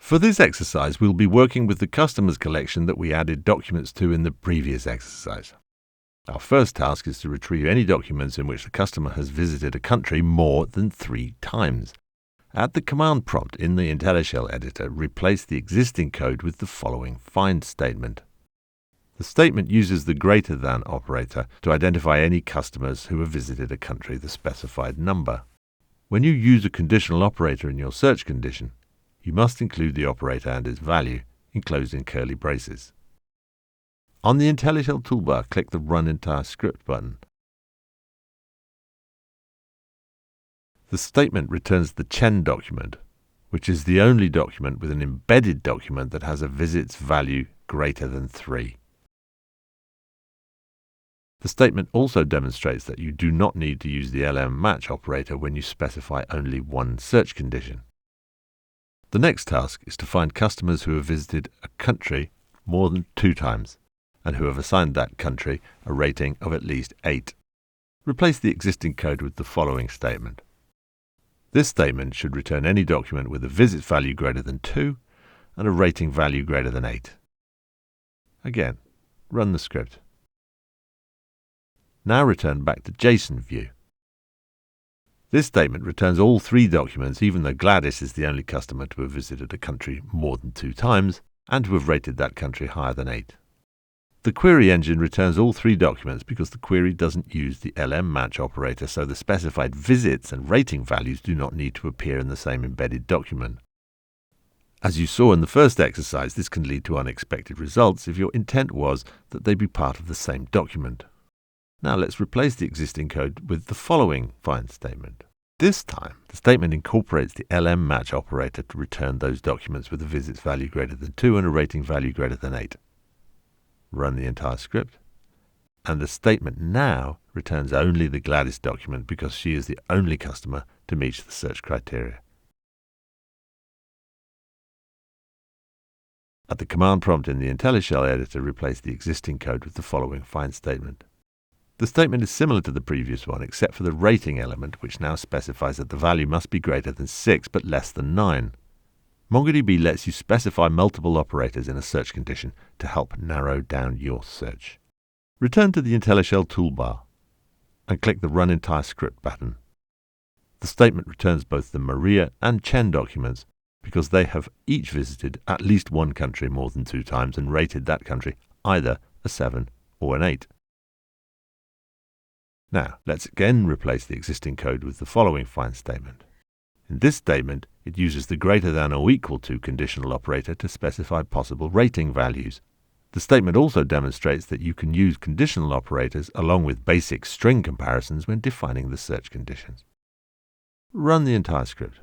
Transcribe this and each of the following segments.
For this exercise, we'll be working with the customers collection that we added documents to in the previous exercise. Our first task is to retrieve any documents in which the customer has visited a country more than 3 times. At the command prompt in the IntelliShell editor, replace the existing code with the following find statement. The statement uses the greater than operator to identify any customers who have visited a country the specified number. When you use a conditional operator in your search condition, you must include the operator and its value, enclosed in curly braces. On the IntelliShell toolbar, click the Run Entire Script button. The statement returns the chen document, which is the only document with an embedded document that has a visits value greater than 3. The statement also demonstrates that you do not need to use the match operator when you specify only one search condition. The next task is to find customers who have visited a country more than 2 times and who have assigned that country a rating of at least 8. Replace the existing code with the following statement. This statement should return any document with a visit value greater than 2 and a rating value greater than 8. Again, run the script. Now return back to JSON view. This statement returns all 3 documents, even though Gladys is the only customer to have visited a country more than 2 times and to have rated that country higher than 8. The query engine returns all 3 documents because the query doesn't use the match operator, so the specified visits and rating values do not need to appear in the same embedded document. As you saw in the first exercise, this can lead to unexpected results if your intent was that they be part of the same document. Now let's replace the existing code with the following find statement. This time, the statement incorporates the match operator to return those documents with a visits value greater than 2 and a rating value greater than 8. Run the entire script, and the statement now returns only the Gladys document because she is the only customer to meet the search criteria. At the command prompt in the IntelliShell editor, replace the existing code with the following find statement. The statement is similar to the previous one, except for the rating element, which now specifies that the value must be greater than 6 but less than 9. MongoDB lets you specify multiple operators in a search condition to help narrow down your search. Return to the IntelliShell toolbar and click the Run Entire Script button. The statement returns both the Maria and Chen documents because they have each visited at least one country more than 2 times and rated that country either a 7 or an 8. Now, let's again replace the existing code with the following find statement. In this statement, it uses the greater than or equal to conditional operator to specify possible rating values. The statement also demonstrates that you can use conditional operators along with basic string comparisons when defining the search conditions. Run the entire script.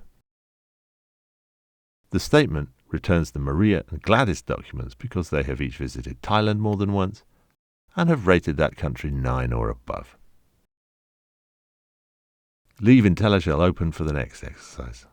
The statement returns the Maria and Gladys documents because they have each visited Thailand more than once and have rated that country 9 or above. Leave IntelliShell open for the next exercise.